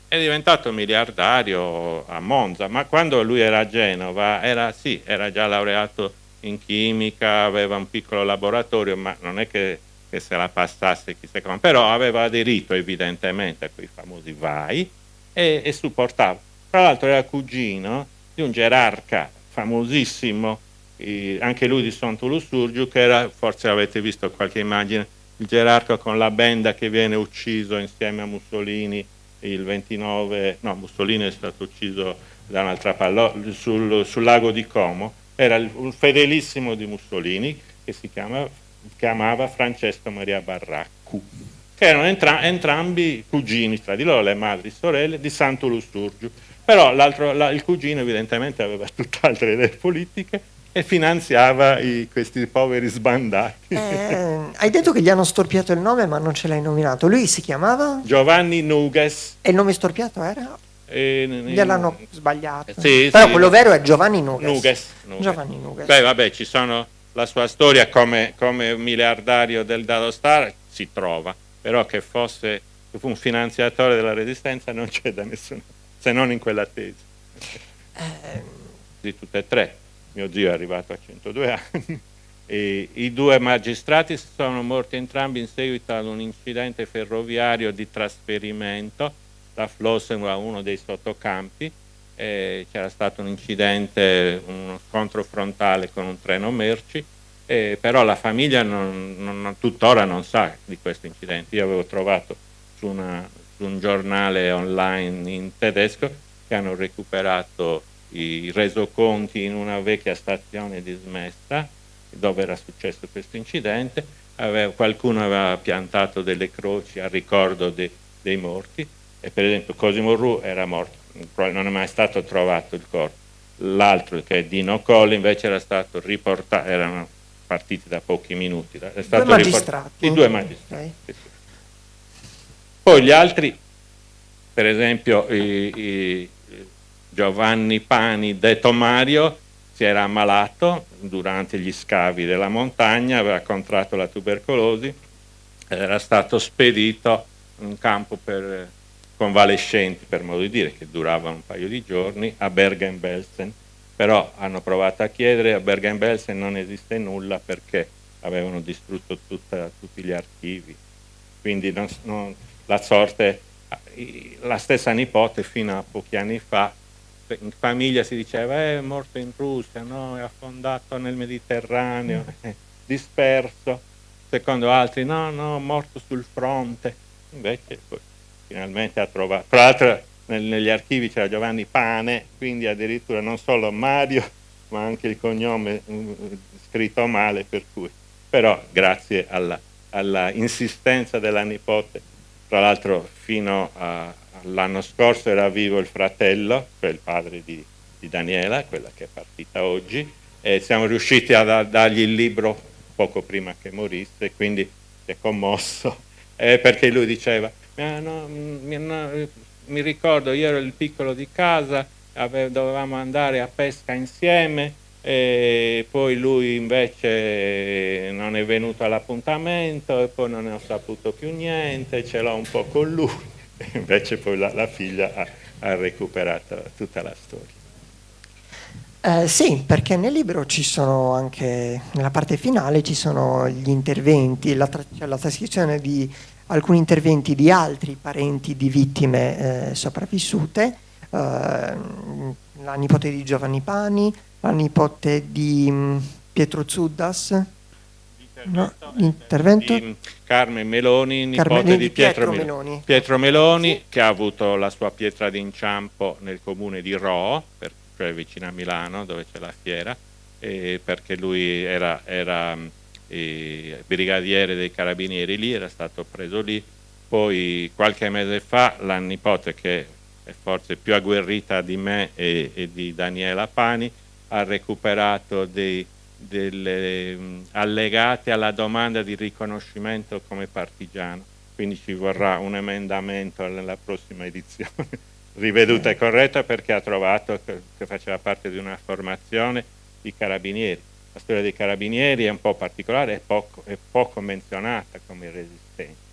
È diventato miliardario a Monza, ma quando lui era a Genova era già laureato in chimica, aveva un piccolo laboratorio, ma non è che se la passasse chissà come, però aveva aderito evidentemente a quei famosi vai e supportava. Tra l'altro era cugino di un gerarca famosissimo, anche lui di Santo Lussurgiu, che era, forse avete visto qualche immagine, il gerarca con la benda che viene ucciso insieme a Mussolini il 29, no, Mussolini è stato ucciso da un'altra sul lago di Como. Era un fedelissimo di Mussolini che si chiamava Francesco Maria Barraccu, che erano entrambi cugini tra di loro, le madri sorelle di Santo Lussurgiu. Però il cugino evidentemente aveva tutt'altre idee politiche e finanziava questi poveri sbandati. Hai detto che gli hanno storpiato il nome, ma non ce l'hai nominato. Lui si chiamava? Giovanni Nuges. E il nome storpiato era? Gliel'hanno sbagliato. Sì, però sì, quello vero è Giovanni Nuges. Nuges. Giovanni Nuges. Beh, vabbè, ci sono la sua storia come miliardario del Dado Star si trova, però che fu un finanziatore della Resistenza non c'è da nessuno, se non in quella tesi. Di tutte e tre. Mio zio è arrivato a 102 anni. E i due magistrati sono morti entrambi in seguito ad un incidente ferroviario di trasferimento da Flossen a uno dei sottocampi. C'era stato un incidente, uno scontro frontale con un treno merci, però la famiglia tuttora non sa di questo incidente. Io avevo trovato su un giornale online in tedesco che hanno recuperato i resoconti in una vecchia stazione dismessa dove era successo questo incidente. Qualcuno aveva piantato delle croci a ricordo dei morti, e per esempio Cosimo Ru era morto, non è mai stato trovato il corpo. L'altro, che è Dino Colli, invece era stato riportato, erano partiti da pochi minuti, è stato due magistrati. I due magistrati. Okay. Poi gli altri, per esempio Giovanni Pani detto Mario, si era ammalato durante gli scavi della montagna, aveva contratto la tubercolosi, era stato spedito in un campo per convalescenti, per modo di dire, che duravano un paio di giorni, a Bergen-Belsen. Però hanno provato a chiedere, a Bergen-Belsen non esiste nulla perché avevano distrutto tutti gli archivi. Quindi la sorte, la stessa nipote fino a pochi anni fa, in famiglia si diceva è morto in Russia, no? È affondato nel Mediterraneo, disperso. Secondo altri no, morto sul fronte. Invece poi finalmente ha trovato. Tra l'altro negli archivi c'era Giovanni Pane, quindi addirittura non solo Mario, ma anche il cognome scritto male, per cui. Però grazie alla insistenza della nipote, tra l'altro fino all'anno scorso era vivo il fratello, cioè il padre di Daniela, quella che è partita oggi, e siamo riusciti a dargli il libro poco prima che morisse, quindi si è commosso, perché lui diceva mi ricordo, io ero il piccolo di casa, dovevamo andare a pesca insieme, e poi lui invece non è venuto all'appuntamento e poi non ne ho saputo più niente, ce l'ho un po' con lui, e invece poi la figlia ha recuperato tutta la storia. Sì, perché nel libro ci sono anche, nella parte finale ci sono gli interventi, la trascrizione di alcuni interventi di altri parenti di vittime sopravvissute, la nipote di Giovanni Pani, la nipote di Pietro Zuddas, l'intervento di Carmen Meloni, nipote di Pietro Meloni. Pietro Meloni, sì, che ha avuto la sua pietra d'inciampo nel comune di Rho, cioè vicino a Milano, dove c'è la fiera, perché lui era brigadiere dei carabinieri lì, era stato preso lì. Poi qualche mese fa la nipote, che è forse più agguerrita di me e di Daniela Pani, ha recuperato delle allegate alla domanda di riconoscimento come partigiano, quindi ci vorrà un emendamento nella prossima edizione riveduta e corretta, perché ha trovato che faceva parte di una formazione di carabinieri. La storia dei carabinieri è un po' particolare, è poco menzionata come resistenti.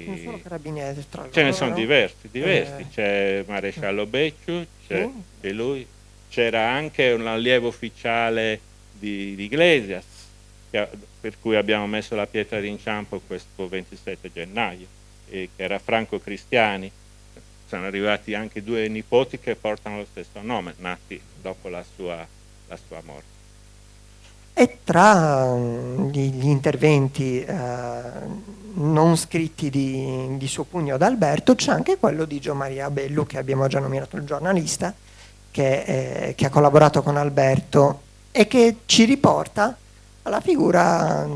Non sono carabinieri, tra l'altro. Ce ne sono diversi. C'è Maresciallo Becciu, c'è lui, c'era anche un allievo ufficiale di Iglesias, per cui abbiamo messo la pietra d'inciampo questo 27 gennaio, che era Franco Cristiani. Sono arrivati anche due nipoti che portano lo stesso nome, nati dopo la sua morte. E tra gli interventi non scritti di suo pugno da Alberto c'è anche quello di Gio Maria Bellu, che abbiamo già nominato, il giornalista, che ha collaborato con Alberto e che ci riporta alla figura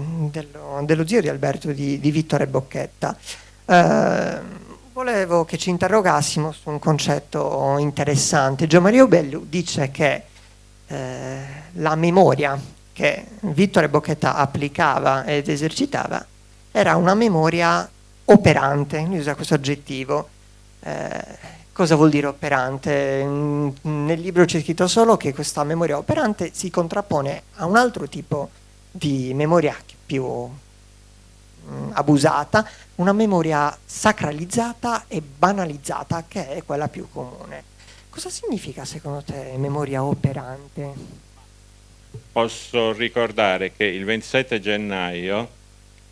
dello zio di Alberto, di Vittore Bocchetta. Volevo che ci interrogassimo su un concetto interessante. Gianmaria Bellu dice che la memoria che Vittore Bocchetta applicava ed esercitava era una memoria operante, lui usa questo aggettivo. Cosa vuol dire operante? Nel libro c'è scritto solo che questa memoria operante si contrappone a un altro tipo di memoria più abusata, una memoria sacralizzata e banalizzata, che è quella più comune. Cosa significa secondo te memoria operante? Posso ricordare che il 27 gennaio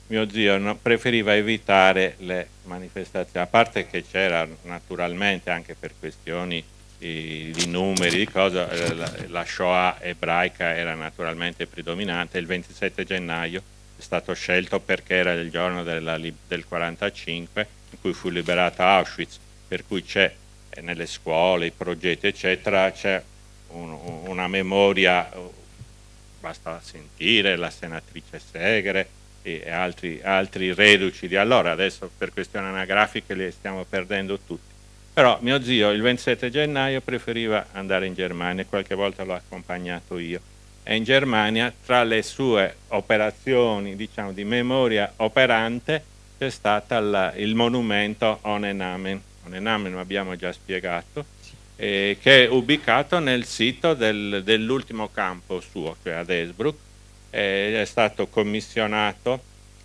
mio zio preferiva evitare le manifestazioni, a parte che c'era naturalmente anche per questioni di numeri, di cosa, la Shoah ebraica era naturalmente predominante. Il 27 gennaio è stato scelto perché era il giorno del 45, in cui fu liberata Auschwitz, per cui c'è nelle scuole, i progetti eccetera, c'è una memoria, basta sentire la senatrice Segre e altri reduci di allora. Adesso per questioni anagrafiche li stiamo perdendo tutti, però mio zio il 27 gennaio preferiva andare in Germania, qualche volta l'ho accompagnato io, e in Germania tra le sue operazioni, diciamo, di memoria operante c'è stata il monumento Ohne-Namen. Ohne-Namen lo abbiamo già spiegato, che è ubicato nel sito dell'ultimo campo suo, cioè ad Esbruck. È stato commissionato,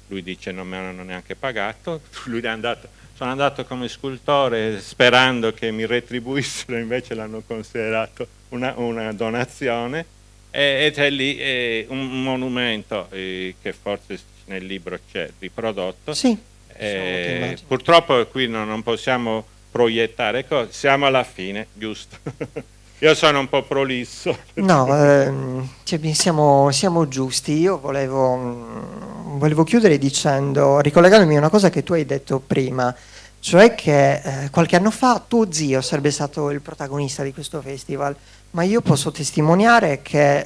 lui dice non mi hanno neanche pagato, sono andato come scultore sperando che mi retribuissero, invece l'hanno considerato una donazione, ed è lì un monumento che forse nel libro c'è riprodotto. Sì, purtroppo qui non possiamo proiettare cose, siamo alla fine, giusto? Io sono un po' prolisso. No, siamo giusti. Io volevo chiudere dicendo, ricollegandomi a una cosa che tu hai detto prima, cioè che qualche anno fa tuo zio sarebbe stato il protagonista di questo festival, ma io posso testimoniare che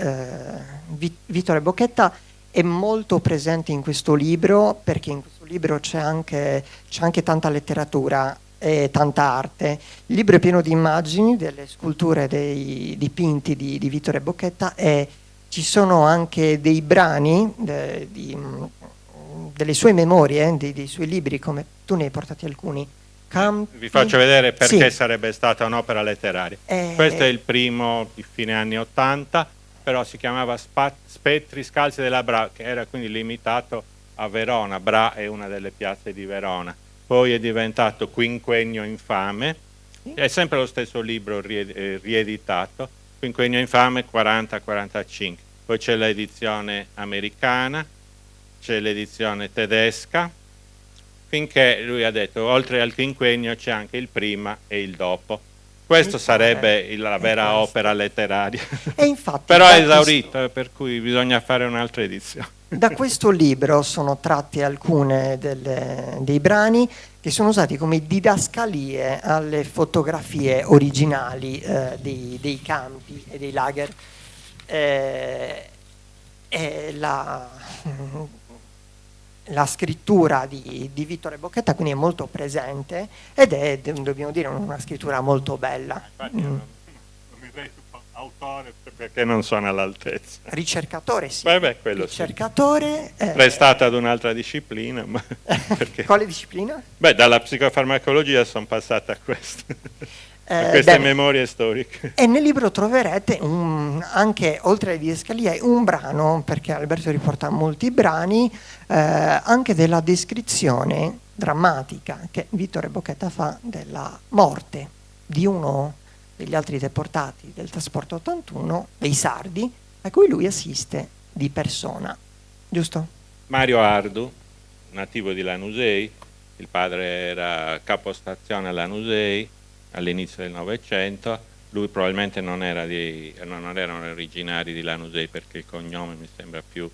Vittore Bocchetta è molto presente in questo libro, perché in questo libro c'è anche tanta letteratura e tanta arte. Il libro è pieno di immagini, delle sculture, dei dipinti di Vittore Bocchetta, e ci sono anche dei brani delle sue memorie, dei suoi libri, come tu ne hai portati alcuni. Vi faccio vedere perché sì. sarebbe stata un'opera letteraria. Questo è il primo di fine anni 80, però si chiamava Spettri scalzi della Bra, che era quindi limitato a Verona. Bra è una delle piazze di Verona. Poi è diventato Quinquennio infame, è sempre lo stesso libro rieditato, Quinquennio infame 40-45. Poi c'è l'edizione americana, c'è l'edizione tedesca, finché lui ha detto oltre al quinquennio c'è anche il prima e il dopo. Questo sarebbe la vera opera letteraria. E infatti, però è esaurito, per cui bisogna fare un'altra edizione. Da questo libro sono tratte alcune dei brani che sono usati come didascalie alle fotografie originali dei campi e dei lager. La scrittura di Vittore Bocchetta quindi è molto presente ed è, dobbiamo dire, una scrittura molto bella. Infatti non mi reputo autore perché non sono all'altezza. Ricercatore, sì. Quello ricercatore. Sì. Prestato ad un'altra disciplina. Ma perché? Quale disciplina? Dalla psicofarmacologia sono passata a questo. A queste memorie storiche. E nel libro troverete anche, oltre alle didascalie, un brano, perché Alberto riporta molti brani, anche della descrizione drammatica che Vittore Bocchetta fa della morte di uno degli altri deportati del trasporto 81, dei sardi, a cui lui assiste di persona. Giusto? Mario Ardu, nativo di Lanusei, il padre era capostazione a Lanusei all'inizio del Novecento. Lui probabilmente non erano originari di Lanusei, perché il cognome mi sembra più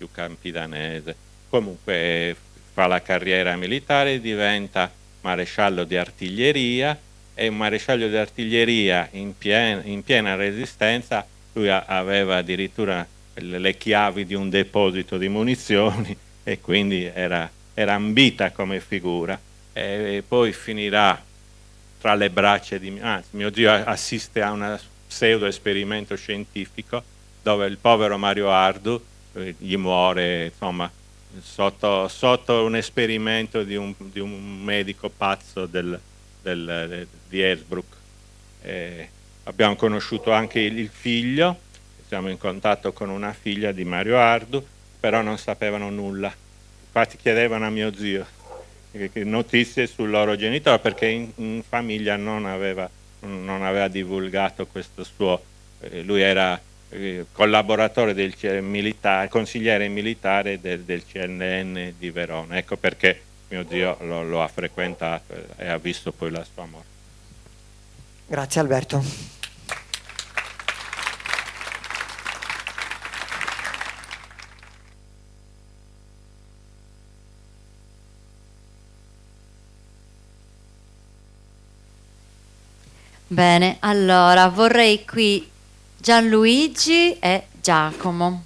campidanese. Comunque fa la carriera militare, diventa maresciallo di artiglieria, e un maresciallo di artiglieria in piena resistenza. Lui aveva addirittura le chiavi di un deposito di munizioni e quindi era ambita come figura. e poi finirà tra le braccia di mio zio assiste a un pseudo esperimento scientifico dove il povero Mario Ardu gli muore, insomma, sotto un esperimento di un medico pazzo di Hersbruck. Abbiamo conosciuto anche il figlio, siamo in contatto con una figlia di Mario Ardu, però non sapevano nulla. Infatti chiedevano a mio zio notizie sul loro genitore, perché in famiglia non aveva divulgato questo suo, lui era collaboratore del militare, consigliere militare del CNN di Verona. Ecco perché mio zio lo ha frequentato e ha visto poi la sua morte. Grazie Alberto. Bene, allora vorrei qui Gianluigi e Giacomo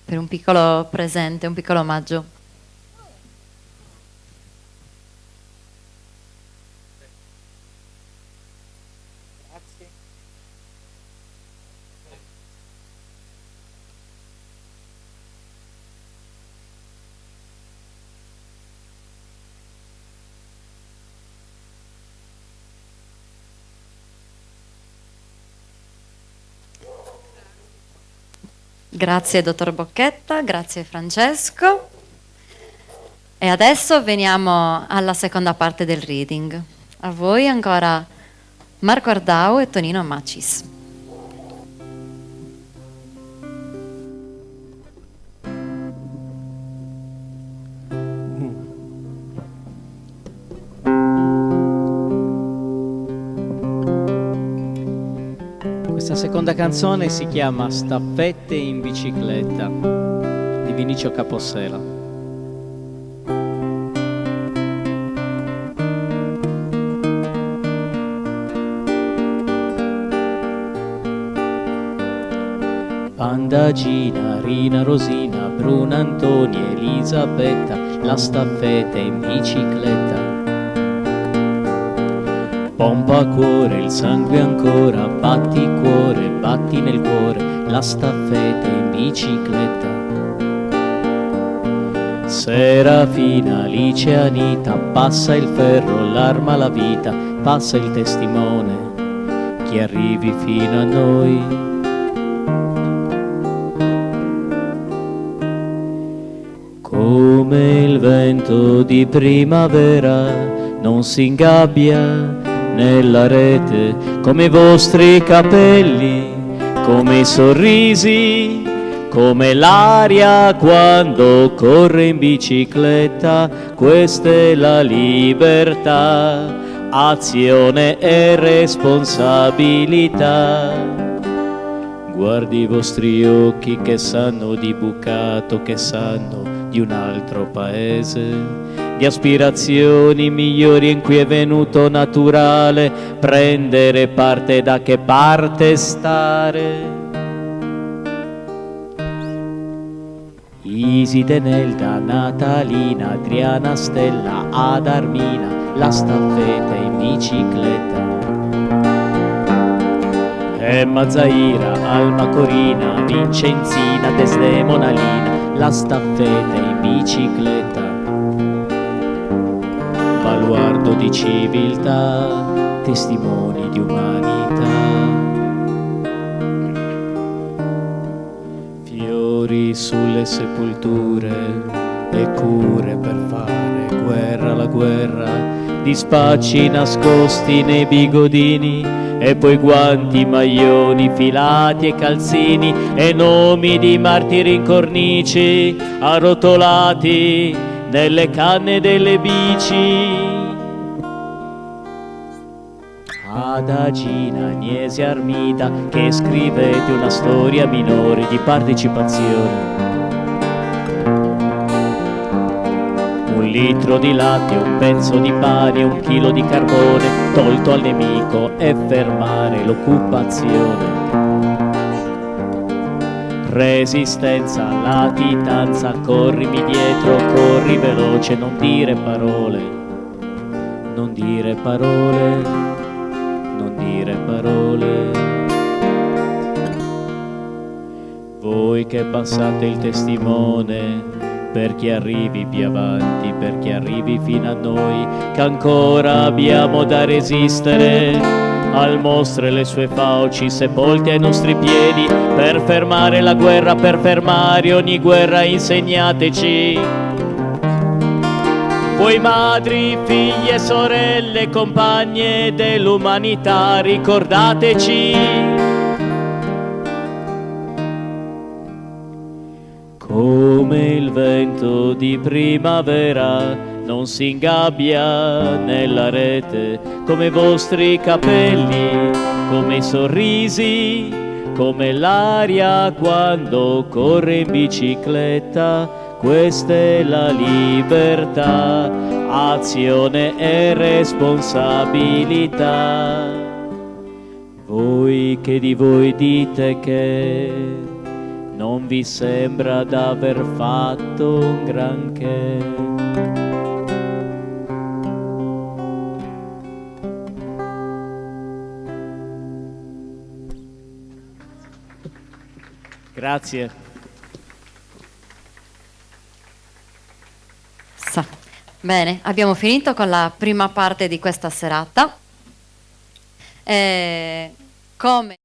per un piccolo presente, un piccolo omaggio. Grazie dottor Bocchetta, grazie Francesco. E adesso veniamo alla seconda parte del reading. A voi ancora Marco Ardau e Tonino Macis. Questa seconda canzone si chiama Staffette in bicicletta di Vinicio Capossela. Pandagina, Rina, Rosina, Bruna, Antonia, Elisabetta, la staffetta in bicicletta. Pompa a cuore, il sangue ancora, batti cuore, batti nel cuore, la staffetta in bicicletta. Serafina, Alice, Anita, passa il ferro, l'arma, la vita, passa il testimone, che arrivi fino a noi. Come il vento di primavera non si ingabbia nella rete, come i vostri capelli, come i sorrisi, come l'aria quando corre in bicicletta. Questa è la libertà, azione e responsabilità. Guardi i vostri occhi che sanno di bucato, che sanno di un altro paese, di aspirazioni migliori in cui è venuto naturale prendere parte, da che parte stare. Iside, Nelda, Natalina, Adriana, Stella, ad Armina, la staffetta in bicicletta. Emma, Zaira, Alma, Corina, Vincenzina, Desdemona, Lina, la staffetta in bicicletta. Baluardo di civiltà, testimoni di umanità. Fiori sulle sepolture e cure per fare guerra alla guerra, dispacci nascosti nei bigodini e poi guanti, maglioni, filati e calzini e nomi di martiri in cornici arrotolati nelle canne delle bici. Adagina, Agnese, Armida, che scrivete una storia minore di partecipazione. Un litro di latte, un pezzo di pane, un chilo di carbone tolto al nemico e fermare l'occupazione. Resistenza, latitanza, corrimi dietro, corri veloce, non dire parole. Non dire parole, non dire parole. Voi che passate il testimone per chi arrivi più avanti, per chi arrivi fino a noi, che ancora abbiamo da resistere al mostro e le sue fauci sepolti ai nostri piedi, per fermare la guerra, per fermare ogni guerra insegnateci. Voi madri, figlie, sorelle, compagne dell'umanità, ricordateci. Come il vento di primavera non si ingabbia nella rete, come i vostri capelli, come i sorrisi, come l'aria quando corre in bicicletta. Questa è la libertà, azione e responsabilità. Voi che di voi dite che non vi sembra d'aver fatto un granché. Grazie. Bene, abbiamo finito con la prima parte di questa serata. Come